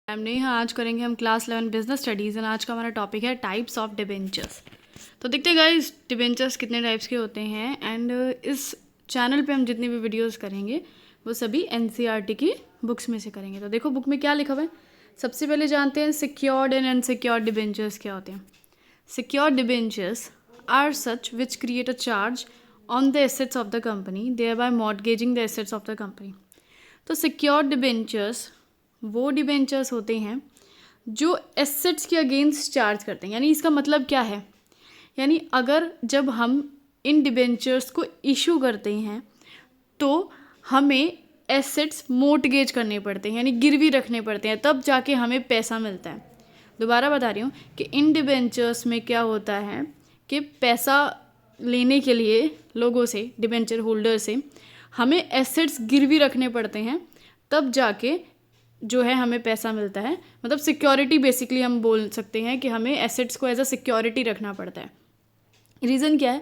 हमने यहाँ आज करेंगे हम क्लास 11 बिजनेस स्टडीज़ एंड आज का हमारा टॉपिक है टाइप्स ऑफ डिबेंचर्स। तो देखते हैं गाइस डिबेंचर्स कितने टाइप्स के होते हैं एंड इस चैनल पे हम जितनी भी वीडियोस करेंगे वो सभी एनसीईआरटी की बुक्स में से करेंगे। तो देखो बुक में क्या लिखा हुआ है। सबसे पहले जानते हैं सिक्योर्ड एंड अनसिक्योर्ड डिबेंचर्स क्या होते हैं। Secured debentures are such which create a charge on the assets of the company thereby mortgaging the assets of the company. तो सिक्योर्ड डिबेंचर्स वो डिबेंचर्स होते हैं जो एसेट्स के अगेंस्ट चार्ज करते हैं। यानी इसका मतलब क्या है, यानी अगर जब हम इन डिबेंचर्स को इशू करते हैं तो हमें एसेट्स मोर्टगेज करने पड़ते हैं, यानी गिरवी रखने पड़ते हैं, तब जाके हमें पैसा मिलता है। दोबारा बता रही हूँ कि इन डिबेंचर्स में क्या होता है कि पैसा लेने के लिए लोगों से, डिबेंचर होल्डर से, हमें एसेट्स गिरवी रखने पड़ते हैं, तब जाके जो है हमें पैसा मिलता है। मतलब सिक्योरिटी बेसिकली हम बोल सकते हैं कि हमें एसेट्स को एज अ सिक्योरिटी रखना पड़ता है। रीज़न क्या है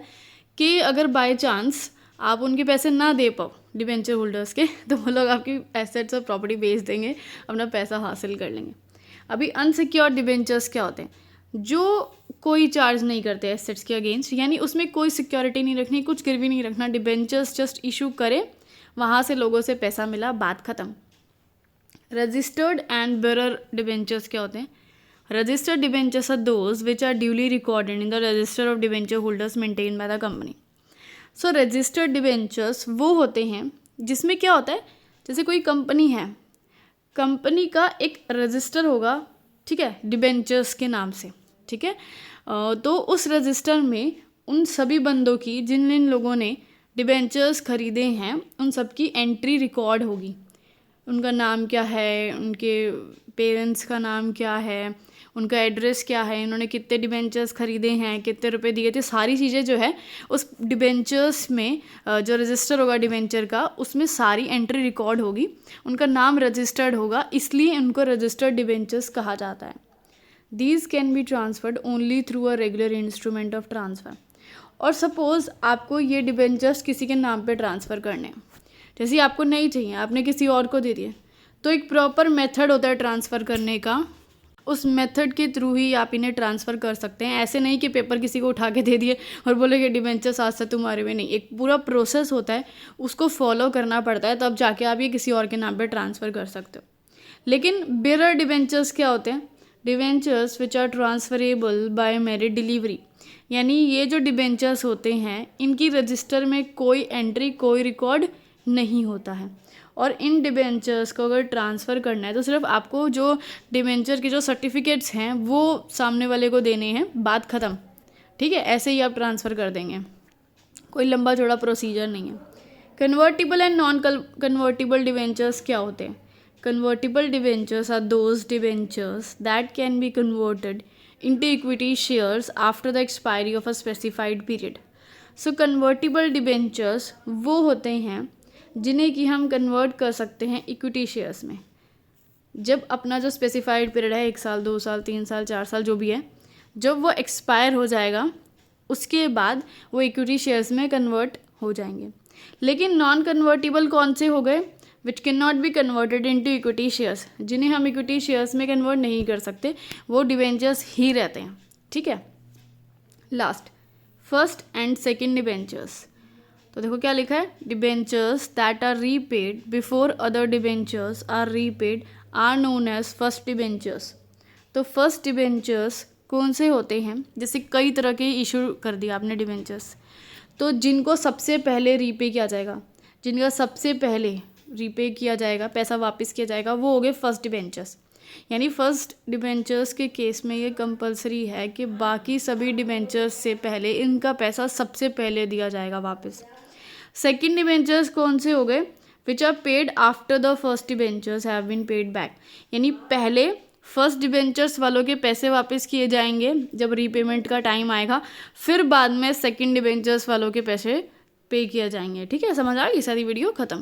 कि अगर बाय चांस आप उनके पैसे ना दे पाओ डिबेंचर होल्डर्स के, तो वो लोग आपकी एसेट्स और प्रॉपर्टी बेच देंगे, अपना पैसा हासिल कर लेंगे। अभी अनसिक्योर्ड डिबेंचर्स क्या होते हैं, जो कोई चार्ज नहीं करते एसेट्स के अगेंस्ट, यानी उसमें कोई सिक्योरिटी नहीं रखनी, कुछ गिरवी नहीं रखना, डिबेंचर्स जस्ट इशू करे, वहाँ से लोगों से पैसा मिला, बात ख़त्म। रजिस्टर्ड एंड बेरर डिबेंचर्स क्या होते हैं। Registered debentures are those which are duly recorded in the register of debenture holders maintained by the company. So registered debentures वो होते हैं जिसमें क्या होता है, जैसे कोई कंपनी है, कंपनी का एक रजिस्टर होगा, ठीक है, डिबेंचर्स के नाम से, ठीक है। तो उस रजिस्टर में उन सभी बंदों की जिन जिन लोगों ने डिबेंचर्स खरीदे हैं उन सब की एंट्री रिकॉर्ड होगी। उनका नाम क्या है, उनके पेरेंट्स का नाम क्या है, उनका एड्रेस क्या है, इन्होंने कितने डिबेंचर्स खरीदे हैं, कितने रुपए दिए थे, सारी चीज़ें जो है उस डिबेंचर्स में, जो रजिस्टर होगा डिबेंचर का, उसमें सारी एंट्री रिकॉर्ड होगी, उनका नाम रजिस्टर्ड होगा, इसलिए उनको रजिस्टर्ड डिबेंचर्स कहा जाता है। These can be transferred only through a regular instrument of transfer. और सपोज़ आपको ये डिबेंचर्स किसी के नाम पे ट्रांसफ़र करने हैं, जैसे आपको नहीं चाहिए, आपने किसी और को दे दिए, तो एक प्रॉपर मेथड होता है ट्रांसफ़र करने का, उस मेथड के थ्रू ही आप इन्हें ट्रांसफ़र कर सकते हैं। ऐसे नहीं कि पेपर किसी को उठा के दे दिए और बोले कि डिबेंचर्स आज से तुम्हारे में नहीं। एक पूरा प्रोसेस होता है, उसको फॉलो करना पड़ता है, तब जाके आप ये किसी और के नाम पर ट्रांसफ़र कर सकते हो। लेकिन बेरर डिबेंचर्स क्या होते हैं, debentures which are transferable by mere delivery. यानी ये जो डिबेंचर्स होते हैं इनकी रजिस्टर में कोई एंट्री, कोई रिकॉर्ड नहीं होता है, और इन डिबेंचर्स को अगर ट्रांसफ़र करना है तो सिर्फ आपको जो डिबेंचर के जो सर्टिफिकेट्स हैं वो सामने वाले को देने हैं, बात ख़त्म, ठीक है। ऐसे ही आप ट्रांसफ़र कर देंगे, कोई लंबा चौड़ा प्रोसीजर नहीं है। Convertible and non convertible debentures क्या होते हैं। Convertible debentures are those debentures that can be converted into equity shares after the expiry of a specified period. So convertible debentures वो होते हैं जिन्हें कि हम कन्वर्ट कर सकते हैं इक्विटी शेयर्स में, जब अपना जो स्पेसिफाइड पीरियड है, 1 साल, 2 साल, 3 साल, 4 साल, जो भी है, जब वो एक्सपायर हो जाएगा उसके बाद वो इक्विटी शेयर्स में कन्वर्ट हो जाएंगे। लेकिन नॉन कन्वर्टिबल कौन से हो गए, which can not be converted into equity shares, जिन्हें हम इक्विटी शेयर्स में कन्वर्ट नहीं कर सकते, वो डिबेंचर्स ही रहते हैं, ठीक है। Last, first and second debentures. तो देखो क्या लिखा है, debentures that are repaid before other debentures are repaid are known as first debentures. तो फर्स्ट डिबेंचर्स कौन से होते हैं, जैसे कई तरह के इशू कर दिया आपने डिबेंचर्स, तो जिनको सबसे पहले रीपे किया जाएगा, जिनका सबसे पहले रीपे किया जाएगा, पैसा वापस किया जाएगा, वो हो गए फर्स्ट डिबेंचर्स। यानी फर्स्ट डिबेंचर्स के केस में ये कंपलसरी है कि बाकी सभी डिबेंचर्स से पहले इनका पैसा सबसे पहले दिया जाएगा वापस। सेकंड डिबेंचर्स कौन से हो गए, which are paid after the first debentures have been paid back. यानी पहले फर्स्ट डिबेंचर्स वालों के पैसे वापस किए जाएंगे जब रीपेमेंट का टाइम आएगा, फिर बाद में सेकंड डिबेंचर्स वालों के पैसे पे किए जाएंगे, ठीक है। समझ आ गई सारी वीडियो, ख़त्म।